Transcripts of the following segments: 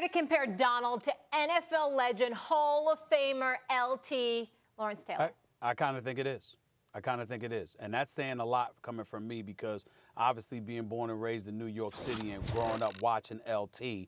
to compare Donald to NFL legend, Hall of Famer, LT, Lawrence Taylor? I kind of think it is. And that's saying a lot coming from me because obviously being born and raised in New York City and growing up watching LT,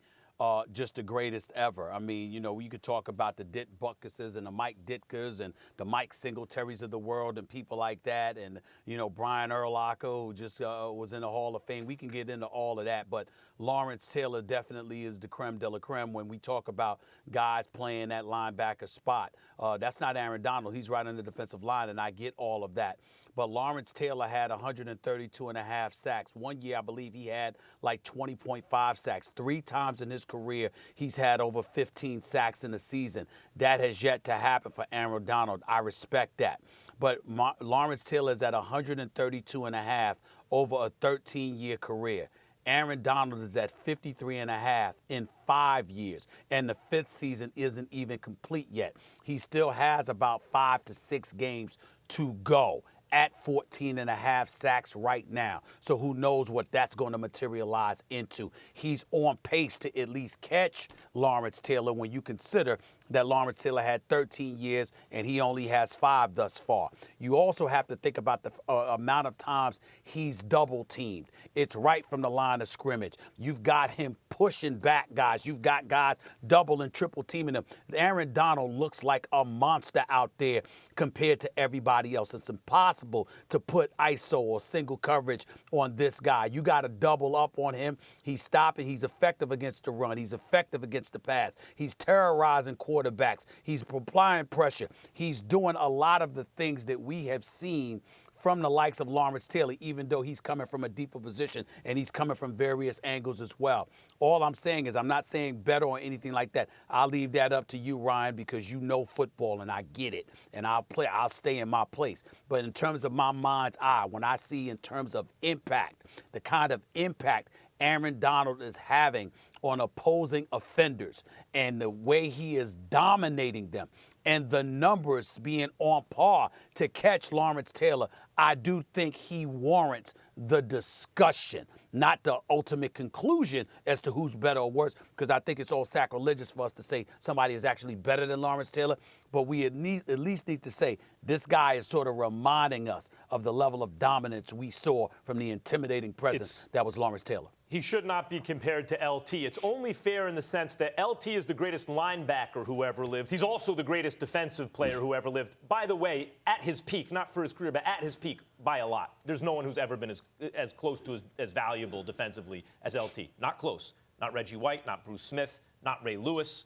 just the greatest ever. I mean, you know, you could talk about the Dit Buckuses and the Mike Ditkas and the Mike Singletaries of the world and people like that. And, you know, Brian Urlacher, who just was in the Hall of Fame. We can get into all of that. But Lawrence Taylor definitely is the creme de la creme when we talk about guys playing that linebacker spot. That's not Aaron Donald. He's right on the defensive line, and I get all of that. But Lawrence Taylor had 132.5 sacks. One year, I believe he had like 20.5 sacks. 3 times in his career, he's had over 15 sacks in the season. That has yet to happen for Aaron Donald. I respect that. But Lawrence Taylor is at 132.5 over a 13-year career. Aaron Donald is at 53.5 in 5 years, and the 5th season isn't even complete yet. He still has about 5 to 6 games to go at 14.5 sacks right now. So who knows what that's going to materialize into. He's on pace to at least catch Lawrence Taylor when you consider that Lawrence Taylor had 13 years and he only has 5 thus far. You also have to think about the amount of times he's double teamed. It's right from the line of scrimmage. You've got him pushing back guys. You've got guys double and triple teaming him. Aaron Donald looks like a monster out there compared to everybody else. It's impossible to put ISO or single coverage on this guy. You got to double up on him. He's stopping. He's effective against the run. He's effective against the pass. He's terrorizing quarterbacks. He's applying pressure. He's doing a lot of the things that we have seen from the likes of Lawrence Taylor, even though he's coming from a deeper position and he's coming from various angles as well. All I'm saying is I'm not saying better or anything like that. I'll leave that up to you, Ryan, because you know football and I get it. And I'll stay in my place. But in terms of my mind's eye, when I see in terms of impact, the kind of impact Aaron Donald is having on opposing offenders and the way he is dominating them and the numbers being on par to catch Lawrence Taylor, I do think he warrants the discussion, not the ultimate conclusion as to who's better or worse, because I think it's all sacrilegious for us to say somebody is actually better than Lawrence Taylor, but we at least need to say this guy is sort of reminding us of the level of dominance we saw from the intimidating presence that was Lawrence Taylor. He should not be compared to LT. It's only fair in the sense that LT is the greatest linebacker who ever lived. He's also the greatest defensive player who ever lived. By the way, at his peak, not for his career, but at his peak by a lot. There's no one who's ever been as close to as valuable defensively as LT. Not close. Not Reggie White, not Bruce Smith, not Ray Lewis.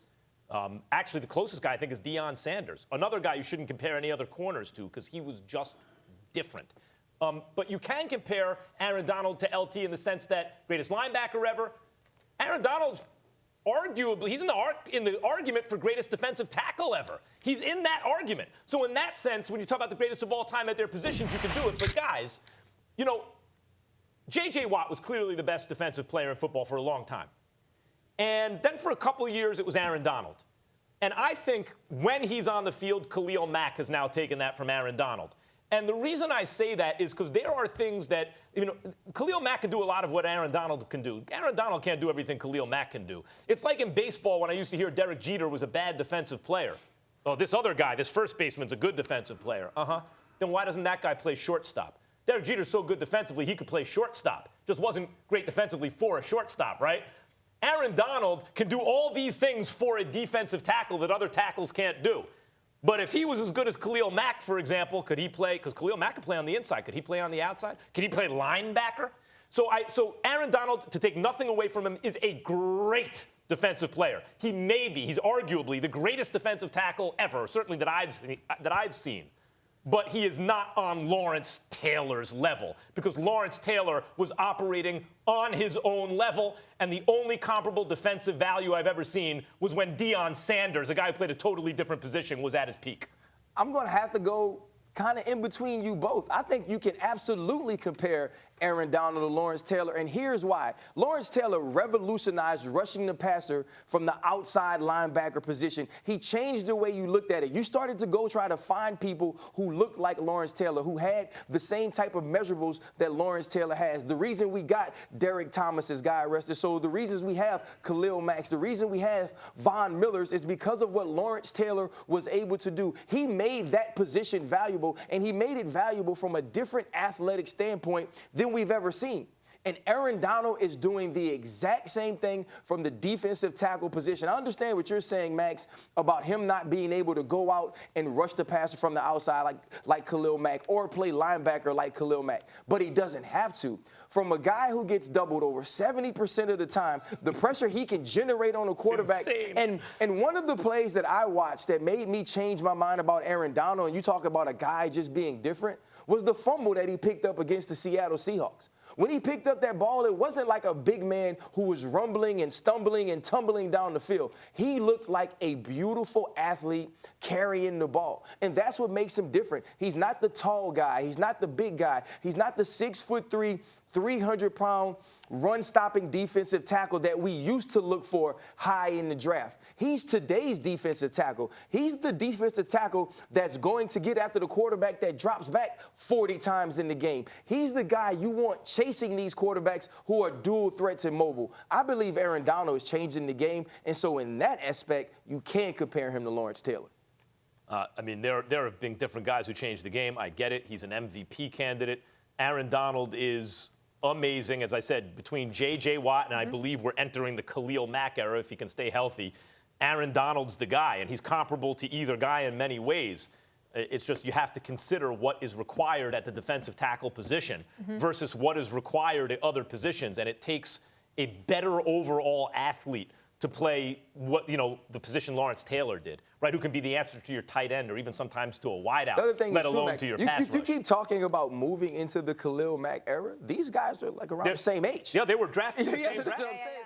Actually, the closest guy, I think, is Deion Sanders. Another guy you shouldn't compare any other corners to because he was just different. But you can compare Aaron Donald to LT in the sense that greatest linebacker ever. Aaron Donald's arguably, he's in the argument for greatest defensive tackle ever. He's in that argument. So in that sense, when you talk about the greatest of all time at their positions, you can do it. But guys, you know, J.J. Watt was clearly the best defensive player in football for a long time. And then for a couple of years, it was Aaron Donald. And I think when he's on the field, Khalil Mack has now taken that from Aaron Donald. And the reason I say that is because there are things that, you know, Khalil Mack can do a lot of what Aaron Donald can do. Aaron Donald can't do everything Khalil Mack can do. It's like in baseball when I used to hear Derek Jeter was a bad defensive player. Oh, this other guy, this first baseman's a good defensive player. Then why doesn't that guy play shortstop? Derek Jeter's so good defensively, he could play shortstop. Just wasn't great defensively for a shortstop, right? Aaron Donald can do all these things for a defensive tackle that other tackles can't do. But if he was as good as Khalil Mack, for example, could he play? Because Khalil Mack could play on the inside. Could he play on the outside? Could he play linebacker? So Aaron Donald, to take nothing away from him, is a great defensive player. He's arguably the greatest defensive tackle ever, certainly that I've seen. But he is not on Lawrence Taylor's level because Lawrence Taylor was operating on his own level, and the only comparable defensive value I've ever seen was when Deion Sanders, a guy who played a totally different position, was at his peak. I'm going to have to go kind of in between you both. I think you can absolutely compare Aaron Donald or Lawrence Taylor, and here's why. Lawrence Taylor revolutionized rushing the passer from the outside linebacker position. He changed the way you looked at it. You started to go try to find people who looked like Lawrence Taylor, who had the same type of measurables that Lawrence Taylor has. The reason we got Derek Thomas's guy arrested, so the reasons we have Khalil Mack, the reason we have Von Miller's is because of what Lawrence Taylor was able to do. He made that position valuable, and he made it valuable from a different athletic standpoint than we've ever seen. And Aaron Donald is doing the exact same thing from the defensive tackle position. I understand what you're saying, Max, about him not being able to go out and rush the passer from the outside like Khalil Mack or play linebacker like Khalil Mack. But he doesn't have to. From a guy who gets doubled over 70% of the time, the pressure he can generate on a quarterback. And one of the plays that I watched that made me change my mind about Aaron Donald, and you talk about a guy just being different, was the fumble that he picked up against the Seattle Seahawks. When he picked up that ball, it wasn't like a big man who was rumbling and stumbling and tumbling down the field. He looked like a beautiful athlete carrying the ball. And that's what makes him different. He's not the tall guy. He's not the big guy. He's not the 6'3", 300-pound run-stopping defensive tackle that we used to look for high in the draft. He's today's defensive tackle. He's the defensive tackle that's going to get after the quarterback that drops back 40 times in the game. He's the guy you want chasing these quarterbacks who are dual threats and mobile. I believe Aaron Donald is changing the game, and so in that aspect, you can compare him to Lawrence Taylor. I mean, there have been different guys who changed the game. I get it. He's an MVP candidate. Aaron Donald is amazing. As I said, between J.J. Watt and I believe we're entering the Khalil Mack era if he can stay healthy. Aaron Donald's the guy, and he's comparable to either guy in many ways. It's just you have to consider what is required at the defensive tackle position versus what is required at other positions, and it takes a better overall athlete to play the position Lawrence Taylor did, right? Who can be the answer to your tight end or even sometimes to a wideout, let alone to your pass rush. You keep talking about moving into the Khalil Mack era. These guys are like around the same age. Yeah, they were drafted the same draft. That's what I'm saying.